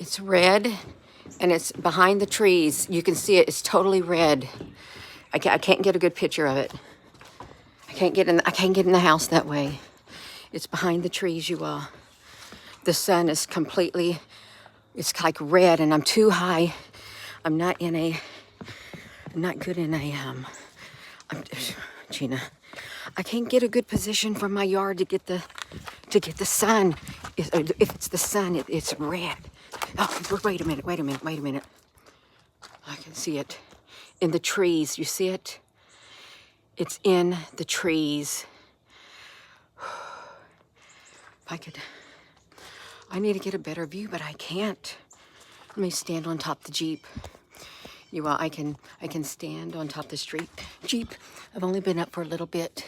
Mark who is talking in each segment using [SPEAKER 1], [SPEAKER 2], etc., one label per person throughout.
[SPEAKER 1] It's red, and it's behind the trees. You can see it. It's totally red. I can't get a good picture of it. I can't get in the house that way. It's behind the trees, you all. The sun is completely, it's like red, and I'm too high. I'm not good in a, Gina, I can't get a good position from my yard to get the sun. If it's the sun, it's red. Oh, wait a minute. I can see it in the trees. You see it? It's in the trees. I need to get a better view, but I can't. Let me stand on top of the Jeep. You all, I can stand on top of the Jeep. I've only been up for a little bit.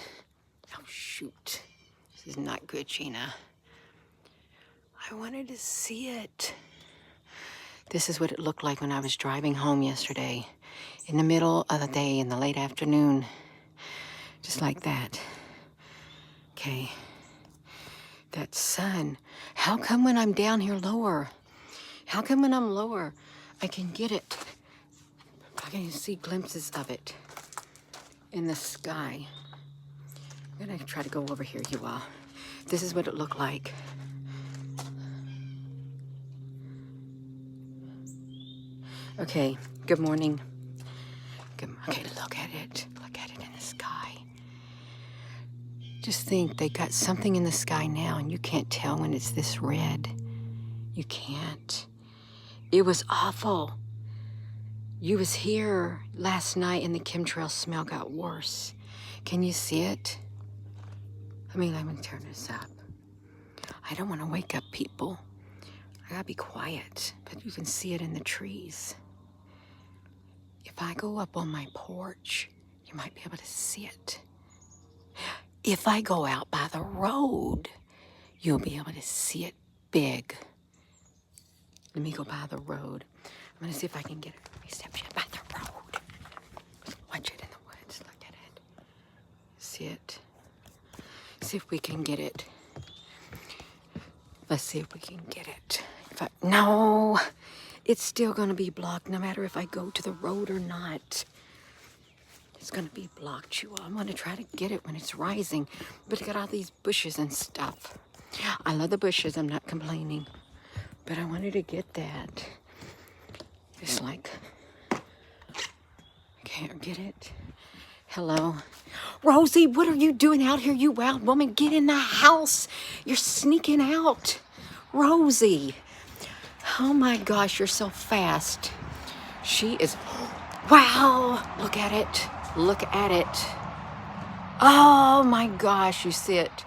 [SPEAKER 1] Oh, shoot. This is not good, Gina. I wanted to see it. This is what it looked like when I was driving home yesterday. In the middle of the day, in the late afternoon. Just like that. Okay. That sun. How come when I'm down here lower? How come when I'm lower, I can get it? I can see glimpses of it in the sky. I'm gonna try to go over here, you all. This is what it looked like. Okay, good morning. Okay, look at it. Look at it in the sky. Just think, they got something in the sky now, and you can't tell when it's this red. You can't. It was awful. You was here last night, and the chemtrail smell got worse. Can you see it? Let me turn this up. I don't want to wake up people. I gotta be quiet, but you can see it in the trees. If I go up on my porch, you might be able to see it. If I go out by the road, you'll be able to see it big. Let me go by the road. I'm gonna see if I can get a reception by the road. Watch it in the woods, look at it. See it? See if we can get it. Let's see if we can get it. No, it's still gonna be blocked no matter if I go to the road or not. It's gonna be blocked, you all. I'm gonna try to get it when it's rising, but it got all these bushes and stuff. I love the bushes, I'm not complaining, but I wanted to get that. It's like, I can't get it. Hello? Rosie, what are you doing out here, you wild woman? Get in the house. You're sneaking out. Rosie. Oh my gosh, you're so fast. She is, wow, look at it. Look at it. Oh my gosh, you see it.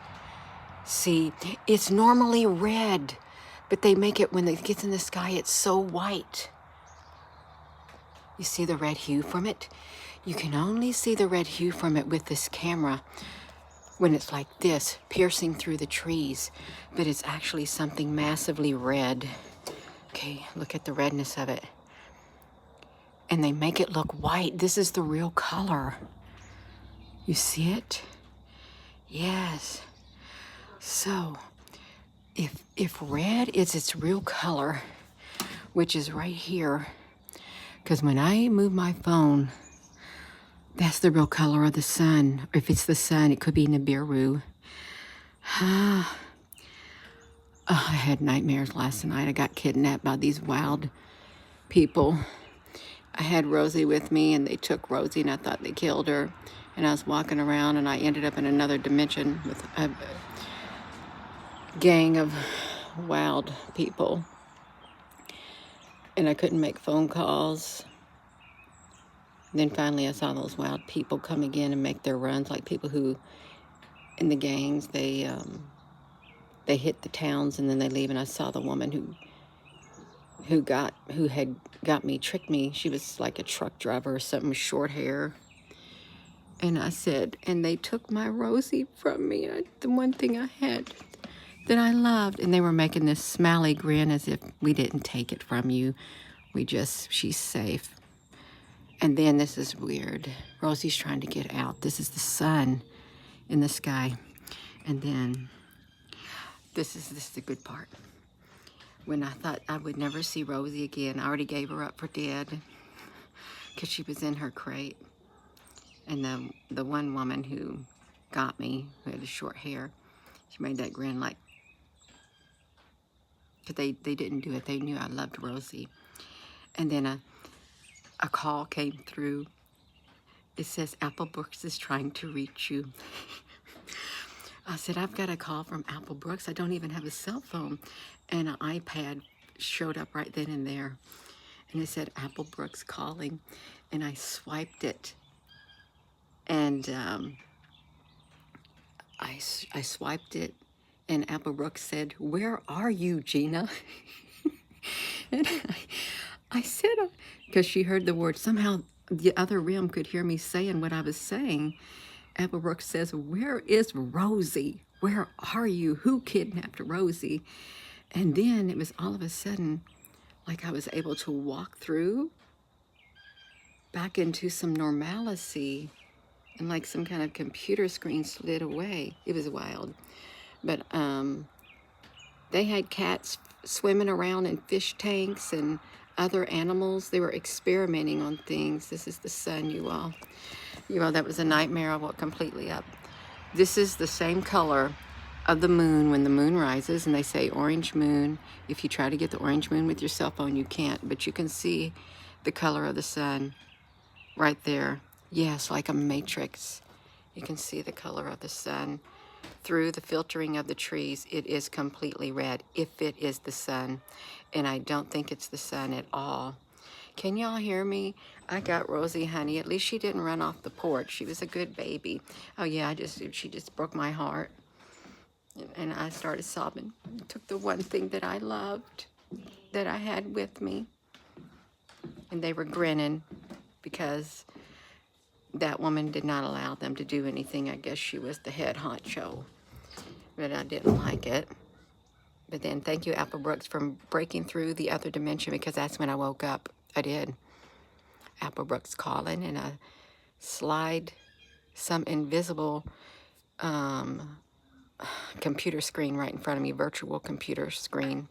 [SPEAKER 1] See, it's normally red, but they make it, when it gets in the sky, it's so white. You see the red hue from it? You can only see the red hue from it with this camera when it's like this, piercing through the trees, but it's actually something massively red. Okay, look at the redness of it. And they make it look white. This is the real color. You see it? Yes. So, if red is its real color, which is right here, because when I move my phone, that's the real color of the sun. If it's the sun, it could be Nibiru. I had nightmares last night. I got kidnapped by these wild people. I had Rosie with me, and they took Rosie, and I thought they killed her. And I was walking around, and I ended up in another dimension with a gang of wild people. And I couldn't make phone calls. And then finally I saw those wild people come again and make their runs, like people who, in the gangs, they hit the towns and then they leave. And I saw the woman who had got me, tricked me. She was like a truck driver or something with short hair. And I said, and they took my Rosie from me. The one thing I had that I loved. And they were making this smiley grin as if we didn't take it from you. She's safe. And then this is weird. Rosie's trying to get out. This is the sun in the sky. And then this is the good part. when I thought I would never see Rosie again. I already gave her up for dead because she was in her crate. And the one woman who got me, who had the short hair, she made that grin like, because they didn't do it. They knew I loved Rosie. And then a call came through. It says, Apple Brooks is trying to reach you. I said, I've got a call from Apple Brooks. I don't even have a cell phone. And an iPad showed up right then and there. And it said, Apple Brooks calling. And I swiped it. And I swiped it. And Apple Brooks said, where are you, Gina? And I said, because she heard the word, somehow the other realm could hear me saying what I was saying. Apple Brooks says, where is Rosie? Where are you? Who kidnapped Rosie? And then it was all of a sudden like I was able to walk through back into some normalcy, and like some kind of computer screen slid away. It was wild. But they had cats swimming around in fish tanks and other animals. They were experimenting on things. This is the sun, you all. You all, that was a nightmare. I woke completely up. This is the same color of the moon when the moon rises, and they say orange moon. If you try to get the orange moon with your cell phone, you can't, but you can see the color of the sun right there. Yes, like a matrix. You can see the color of the sun through the filtering of the trees. It is completely red, if it is the sun, and I don't think it's the sun at all. Can y'all hear me? I got Rosie, honey. At least she didn't run off the porch. She was a good baby. Oh yeah, she just broke my heart. And I started sobbing. I took the one thing that I loved, that I had with me. And they were grinning because that woman did not allow them to do anything. I guess she was the head honcho. But I didn't like it. But then thank you, Apple Brooks, for breaking through the other dimension, because that's when I woke up. I did. Apple Brooks calling, and I slide some invisible computer screen right in front of me, virtual computer screen.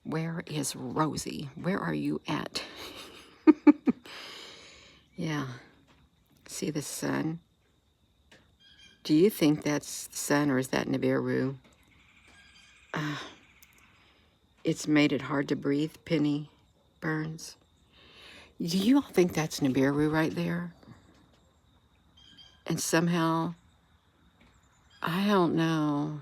[SPEAKER 1] Where is Rosie? Where are you at? Yeah. See the sun? Do you think that's the sun, or is that Nibiru? It's made it hard to breathe, Penny Burns. Do you all think that's Nibiru right there? And somehow, I don't know.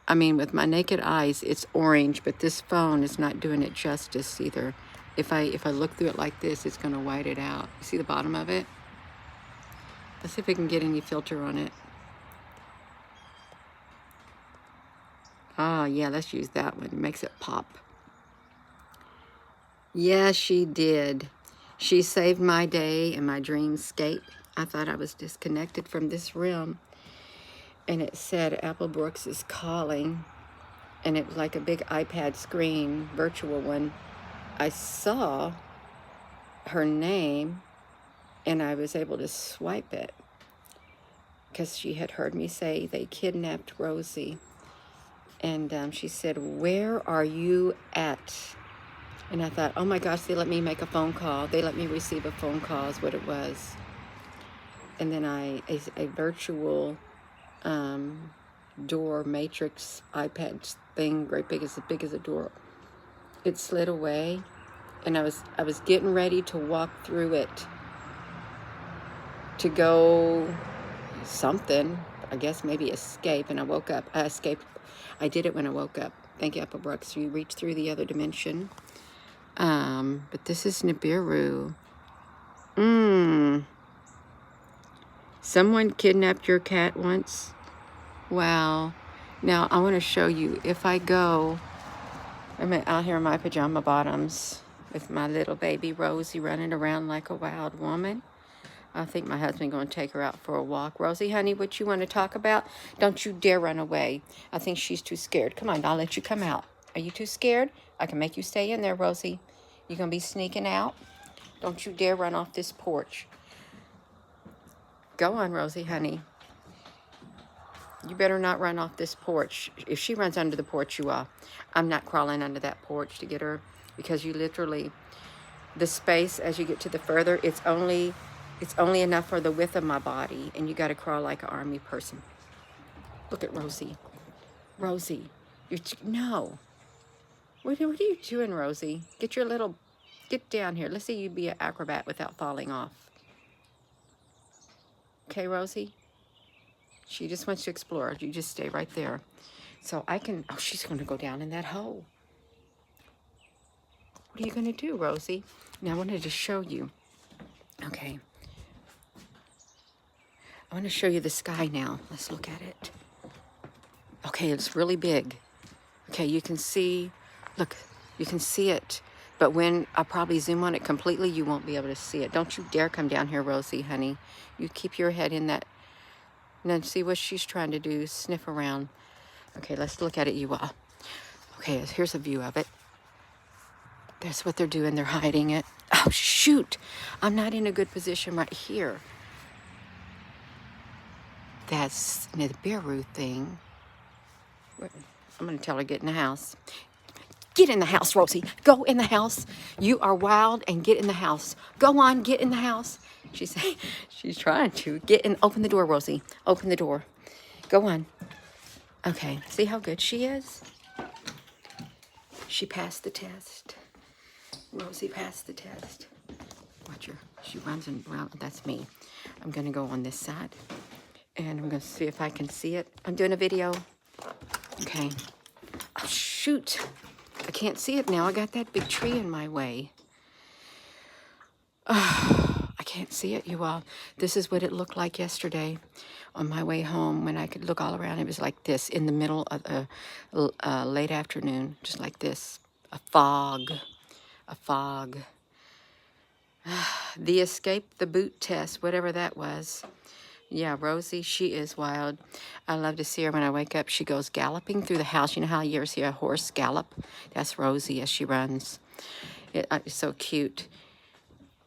[SPEAKER 1] I mean, with my naked eyes, it's orange, but this phone is not doing it justice either. If I look through it like this, it's going to white it out. You see the bottom of it? Let's see if we can get any filter on it. Ah, yeah, let's use that one. It makes it pop. Yeah, she did. She saved my day and my dreamscape. I thought I was disconnected from this realm. And it said Apple Brooks is calling. And it was like a big iPad screen, virtual one. I saw her name, and I was able to swipe it because she had heard me say they kidnapped Rosie. And she said, where are you at? And I thought, oh my gosh, they let me make a phone call. They let me receive a phone call is what it was. And then a virtual door matrix iPad thing, great big as a door. It slid away, and I was getting ready to walk through it to go something, I guess maybe escape, and I woke up. I escaped. I did it when I woke up. Thank you, Apple Brooks. You reached through the other dimension. But this is Nibiru. Someone kidnapped your cat once? Wow. Now, I want to show you. If I go, I'm out here in my pajama bottoms with my little baby Rosie running around like a wild woman. I think my husband's going to take her out for a walk. Rosie, honey, what you want to talk about? Don't you dare run away. I think she's too scared. Come on, I'll let you come out. Are you too scared? I can make you stay in there, Rosie. You going to be sneaking out? Don't you dare run off this porch. Go on, Rosie, honey. You better not run off this porch. If she runs under the porch, you are. I'm not crawling under that porch to get her, because you literally, the space as you get to the further, it's only enough for the width of my body, and you got to crawl like an army person. Look at Rosie. Rosie, no. What are you doing, Rosie? Get down here. Let's see you be an acrobat without falling off. Okay, Rosie? She just wants to explore. You just stay right there. So I can, oh, she's going to go down in that hole. What are you going to do, Rosie? Now I wanted to show you. Okay. I want to show you the sky now. Let's look at it. Okay, it's really big. Okay, you can see, look, you can see it. But when I probably zoom on it completely, you won't be able to see it. Don't you dare come down here, Rosie, honey. You keep your head in that. And then see what she's trying to do, sniff around. Okay, let's look at it, you all. Okay, here's a view of it. That's what they're doing, they're hiding it. Oh, shoot, I'm not in a good position right here. That's the Beirut thing. I'm gonna tell her to get in the house. Get in the house, Rosie, go in the house. You are wild, and get in the house. Go on, get in the house. She's trying to get in. Open the door, Rosie. Open the door. Go on. Okay. See how good she is? She passed the test. Rosie passed the test. Watch her. She runs around. That's me. I'm going to go on this side. And I'm going to see if I can see it. I'm doing a video. Okay. Oh, shoot. I can't see it now. I got that big tree in my way. I can't see it, you all. This is what it looked like yesterday on my way home when I could look all around. It was like this in the middle of a late afternoon, just like this. A fog. A fog. The escape, the boot test, whatever that was. Yeah, Rosie, she is wild. I love to see her when I wake up. She goes galloping through the house. You know how you ever see a horse gallop? That's Rosie as she runs. It's so cute.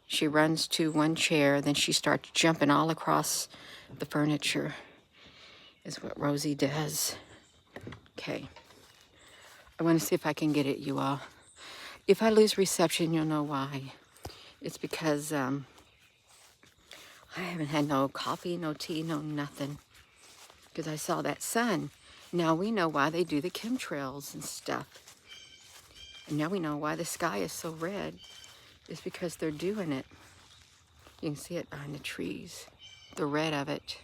[SPEAKER 1] She runs to one chair, then she starts jumping all across the furniture, is what Rosie does. Okay. I want to see if I can get it, you all. If I lose reception, you'll know why. It's because I haven't had no coffee, no tea, no nothing. Because I saw that sun. Now we know why they do the chemtrails and stuff. And now we know why the sky is so red. It's because they're doing it. You can see it behind the trees, the red of it.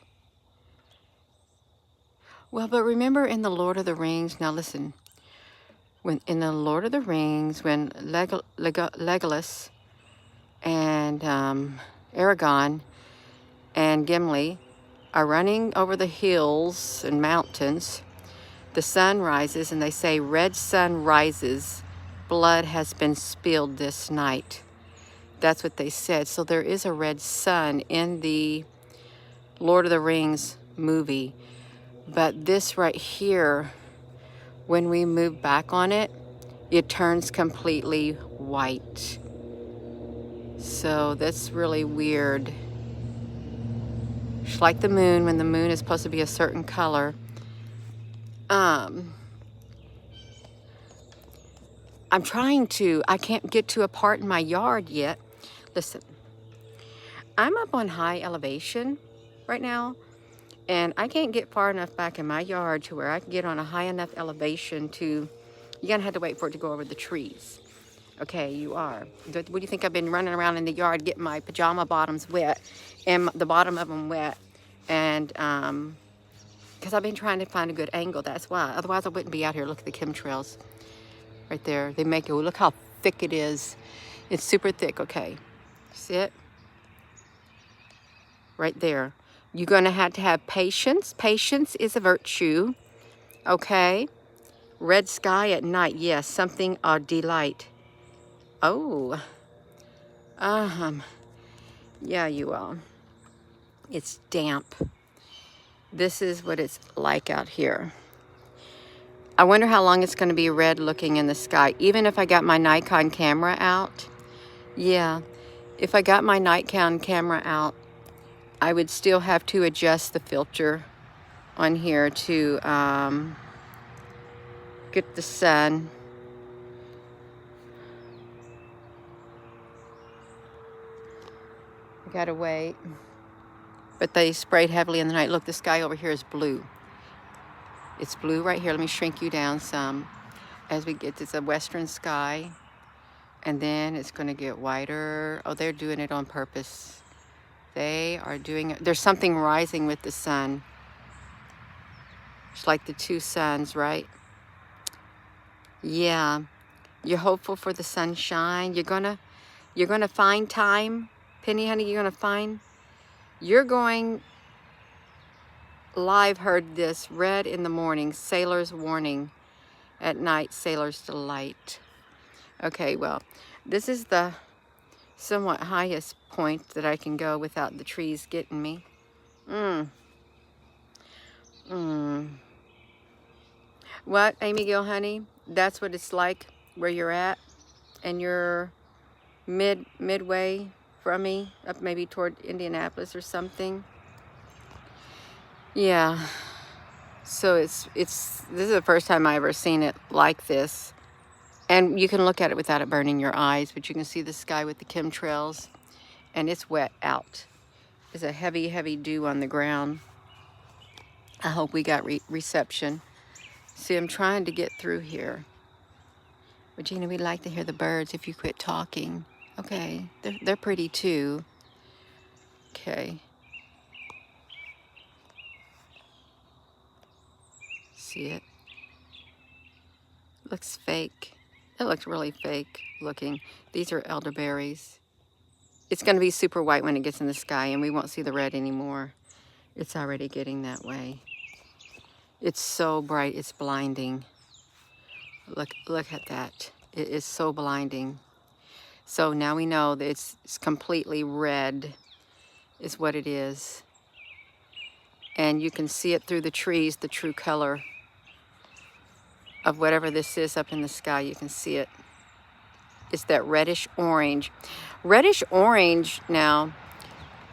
[SPEAKER 1] Well, but remember in the Lord of the Rings, now listen, when in the Lord of the Rings, when Legolas and Aragorn and Gimli are running over the hills and mountains, the sun rises and they say, "Red sun rises, blood has been spilled this night." That's what they said. So there is a red sun in the Lord of the Rings movie. But this right here, when we move back on it, it turns completely white. So that's really weird. It's like the moon, when the moon is supposed to be a certain color. I'm trying to, I can't get to a part in my yard yet. Listen, I'm up on high elevation right now, and I can't get far enough back in my yard to where I can get on a high enough elevation to, you're gonna have to wait for it to go over the trees. Okay, you are. What do you think? I've been running around in the yard getting my pajama bottoms wet and the bottom of them wet, and because I've been trying to find a good angle, that's why. Otherwise I wouldn't be out here. Look at the chemtrails right there. They make it, look how thick it is. It's super thick. Okay, see it? Right there. You're going to have patience. Patience is a virtue. Okay. Red sky at night. Yes, something of delight. Oh. Yeah, you all. It's damp. This is what it's like out here. I wonder how long it's going to be red looking in the sky. Even if I got my Nikon camera out. Yeah. If I got my Nikon camera out, I would still have to adjust the filter on here to get the sun. I gotta wait. But they sprayed heavily in the night. Look, the sky over here is blue. It's blue right here. Let me shrink you down some. As we get, it's a western sky. And then it's gonna get whiter. Oh, they're doing it on purpose. They are doing it. There's something rising with the sun. It's like the two suns, right? Yeah. You're hopeful for the sunshine. You're gonna find time. Penny, honey, you're going live, heard this, read in the morning, sailor's warning, at night, sailor's delight. Okay, well, this is the somewhat highest point that I can go without the trees getting me. What, Amy Gill, honey? That's what it's like where you're at, and you're midway from me, up maybe toward Indianapolis or something. Yeah. So this is the first time I ever seen it like this. And you can look at it without it burning your eyes, but you can see the sky with the chemtrails, and it's wet out. There's a heavy, heavy dew on the ground. I hope we got reception. See, I'm trying to get through here. Regina, we'd like to hear the birds if you quit talking. Okay, they're pretty too. Okay. See it? Looks fake. It looks really fake looking. These are elderberries. It's going to be super white when it gets in the sky, and we won't see the red anymore. It's already getting that way. It's so bright, it's blinding. Look at that. It is so blinding. So now we know that it's completely red is what it is. And you can see it through the trees, the true color of whatever this is up in the sky. You can see it. It's that reddish orange. Reddish orange now.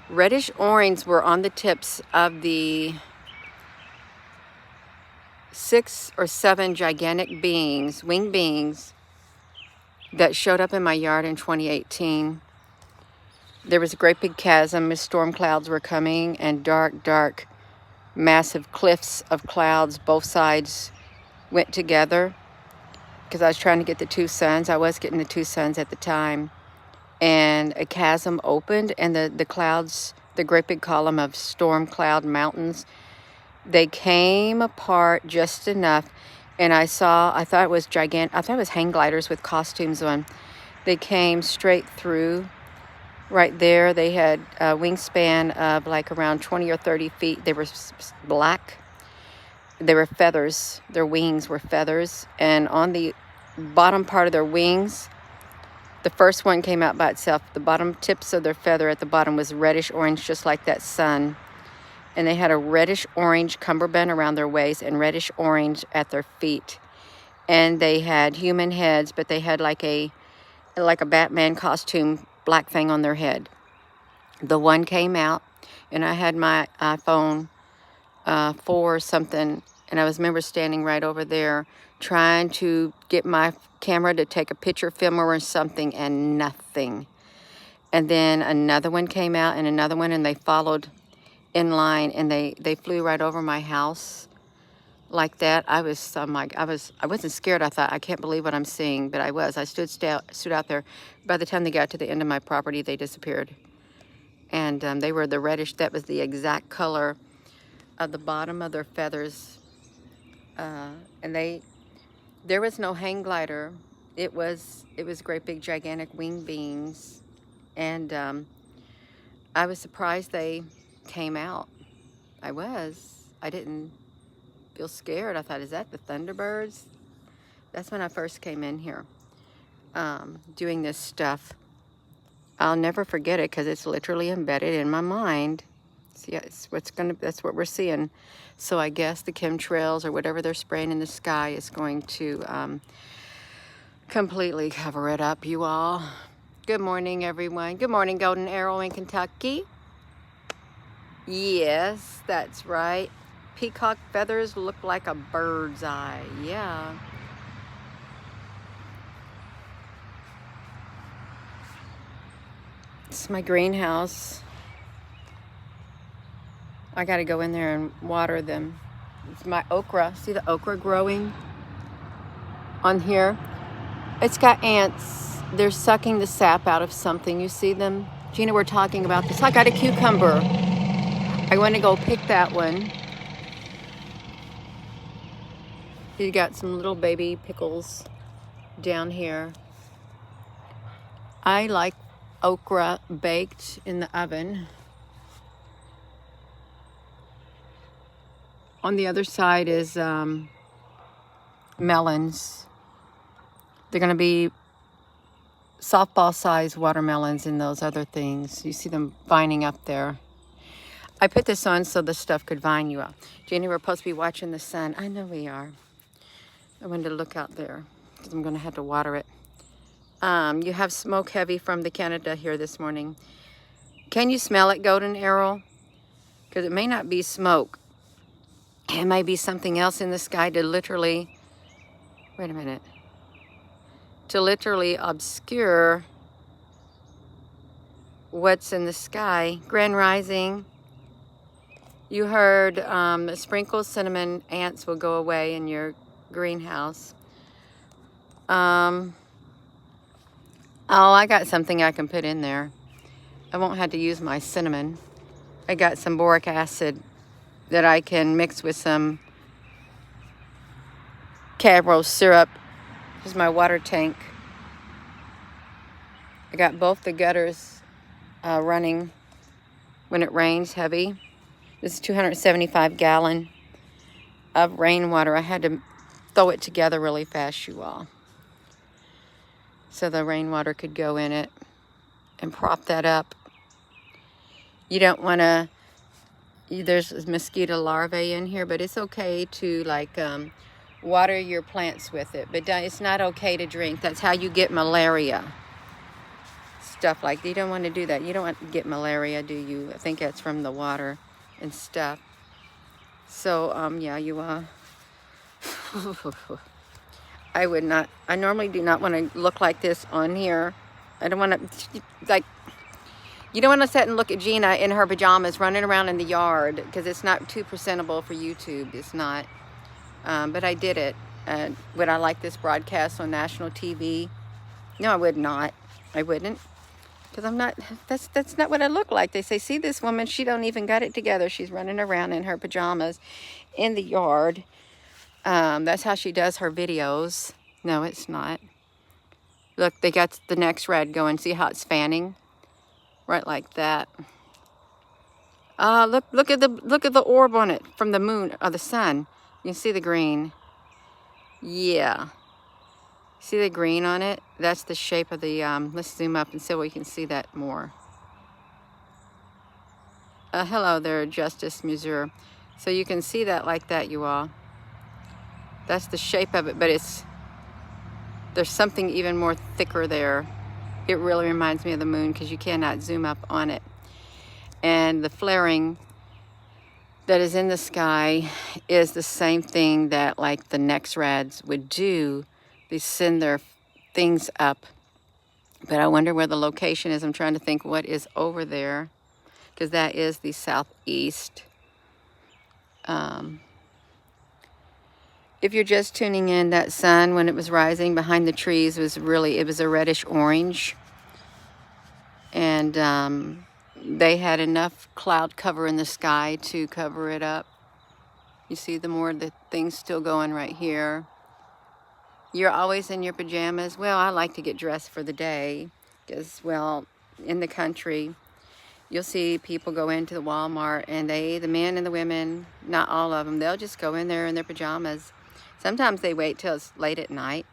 [SPEAKER 1] Reddish orange were on the tips of the 6 or 7 gigantic beings, winged beings, that showed up in my yard in 2018. There was a great big chasm as storm clouds were coming, and dark, dark, massive cliffs of clouds. Both sides went together because I was trying to get the two suns. I was getting the two suns at the time. And a chasm opened, and the clouds, the great big column of storm cloud mountains, they came apart just enough. And I thought it was gigantic. I thought it was hang gliders with costumes on. They came straight through right there. They had a wingspan of like around 20 or 30 feet. They were black. They were feathers. Their wings were feathers. And on the bottom part of their wings, the first one came out by itself. The bottom tips of their feather at the bottom was reddish orange, just like that sun. And they had a reddish orange cummerbund around their waist and reddish orange at their feet. And they had human heads, but they had like a Batman costume black thing on their head. The one came out, and I had my iPhone 4 or something, and I remember standing right over there trying to get my camera to take a picture, film or something, and nothing. And then another one came out, and another one, and they followed in line, and they flew right over my house like that. I wasn't scared. I thought, I can't believe what I'm seeing, but I was. I stood out there. By the time they got to the end of my property, they disappeared. And they were the reddish. That was the exact color of the bottom of their feathers. And there was no hang glider. It was great big gigantic wing beings. And I was surprised they came out. I didn't feel scared. I thought, is that the Thunderbirds? That's when I first came in here doing this stuff. I'll never forget it because it's literally embedded in my mind. See, that's what we're seeing. So I guess the chemtrails or whatever they're spraying in the sky is going to completely cover it up, you all. Good morning, everyone. Good morning, Golden Arrow in Kentucky. Yes, that's right. peacock feathers look like a bird's eye. Yeah. It's my greenhouse. I got to go in there and water them. It's my okra. See the okra growing on here? It's got ants. They're sucking the sap out of something. You see them? Gina, we're talking about this. I got a cucumber. I want to go pick that one. You got some little baby pickles down here. I like okra baked in the oven. On the other side is melons. They're going to be softball-sized watermelons and those other things. You see them vining up there. I put this on so the stuff could vine you up. Jenny, we're supposed to be watching the sun. I know we are. I wanted to look out there because I'm going to have to water it. You have smoke heavy from the Canada here this morning. Can you smell it, Golden Arrow? Because it may not be smoke. It may be something else in the sky to literally, wait a minute, to literally obscure what's in the sky. Grand Rising. You heard sprinkles, cinnamon, ants will go away in your greenhouse. Oh, I got something I can put in there. I won't have to use my cinnamon. I got some boric acid that I can mix with some Cadbury syrup. This is my water tank. I got both the gutters running when it rains heavy. This is 275 gallon of rainwater. I had to throw it together really fast, you all, so the rainwater could go in it and prop that up. You don't want to, there's mosquito larvae in here, but it's okay to like water your plants with it, but it's not okay to drink. That's how you get malaria. Stuff like that. You don't want to do that. You don't want to get malaria, do you? I think that's from the water and stuff. So yeah, you I would not, I normally do not want to look like this on here. I don't want to, like, you don't want to sit and look at Gina in her pajamas running around in the yard, because it's not too presentable for YouTube. It's not. But I did it. Would I like this broadcast on national TV? No, I would not. I wouldn't. Because I'm not, that's not what I look like. They say, see this woman, she don't even got it together. She's running around in her pajamas in the yard. That's how she does her videos. No, it's not. Look, they got the next red going. See how it's fanning? Right like that. Look at the orb on it from the moon or the sun. You can see the green. Yeah. See the green on it? That's the shape of the, let's zoom up and see we can see that more. Hello there, Justice Missouri. So you can see that like that, you all. That's the shape of it, but there's something even more thicker there. It really reminds me of the moon because you cannot zoom up on it. And the flaring that is in the sky is the same thing that like the Nexrads would do. They send their things up. But I wonder where the location is. I'm trying to think what is over there, because that is the southeast. If you're just tuning in, that sun when it was rising behind the trees was really, it was a reddish orange. And they had enough cloud cover in the sky to cover it up. You see the more the things still going right here. You're always in your pajamas. Well, I like to get dressed for the day because, well, in the country, you'll see people go into the Walmart and the men and the women, not all of them, they'll just go in there in their pajamas. Sometimes they wait till it's late at night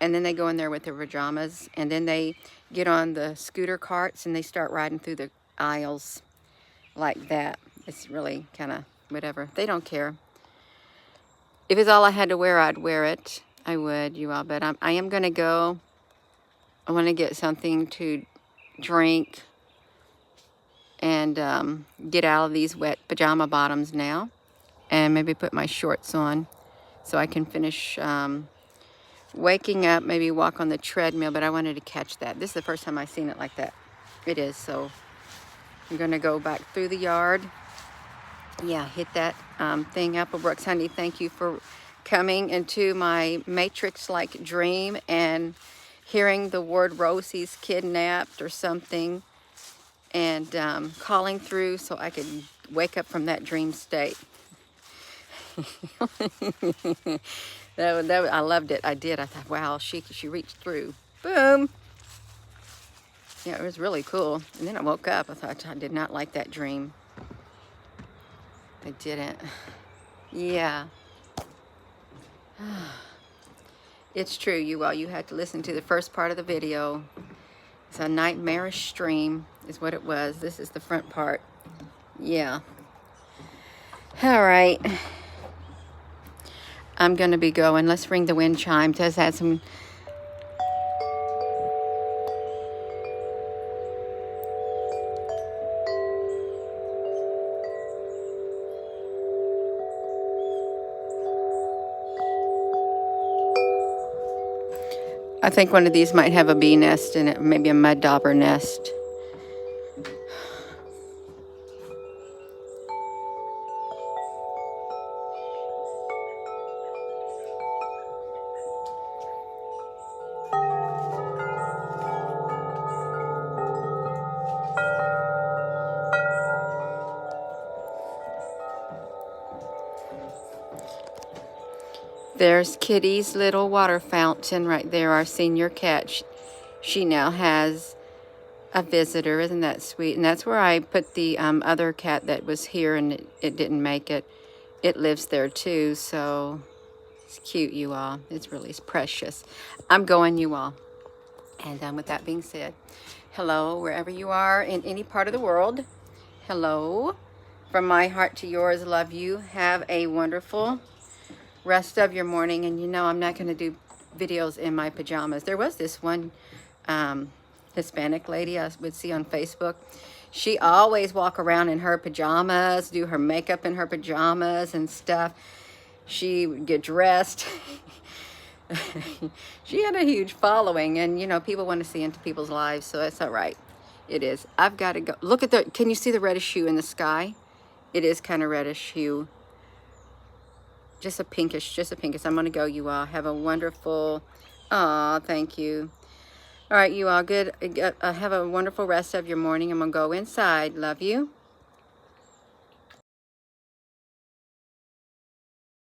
[SPEAKER 1] and then they go in there with their pajamas and then they get on the scooter carts and they start riding through the aisles like that. It's really kind of whatever. They don't care. If it's all I had to wear, I'd wear it. I would, you all, but I am going to go. I want to get something to drink and get out of these wet pajama bottoms now. and maybe put my shorts on so I can finish waking up, maybe walk on the treadmill, but I wanted to catch that. This is the first time I've seen it like that. It is, so I'm gonna go back through the yard. Yeah, hit that thing up. Well, Brooks, honey, thank you for coming into my Matrix-like dream and hearing the word Rosie's kidnapped or something, and calling through so I could wake up from that dream state. I loved it. I did. I thought, wow, she reached through. Boom. Yeah, it was really cool. And then I woke up. I thought, I did not like that dream. I didn't. Yeah. It's true, you all. You had to listen to the first part of the video. It's a nightmarish dream is what it was. This is the front part. Yeah. All right. I'm going to be going. Let's ring the wind chime. Tess had some... I think one of these might have a bee nest in it, maybe a mud dauber nest. There's Kitty's little water fountain right there, our senior cat. She now has a visitor. Isn't that sweet? And that's where I put the other cat that was here and it didn't make it. It lives there too, so it's cute, you all. It's precious. I'm going, you all. And with that being said, hello, wherever you are in any part of the world. Hello. From my heart to yours, love you. Have a wonderful rest of your morning. And you know, I'm not going to do videos in my pajamas. There was this one Hispanic lady I would see on Facebook. She always walk around in her pajamas, do her makeup in her pajamas and stuff. She would get dressed. She had a huge following, and you know, people want to see into people's lives, so that's all right. It is. I've got to go. Look at the, can you see the reddish hue in the sky? It is kind of reddish hue. Just a pinkish, I'm going to go, you all. Have a wonderful, thank you. All right, you all, good. Have a wonderful rest of your morning. I'm going to go inside. Love you.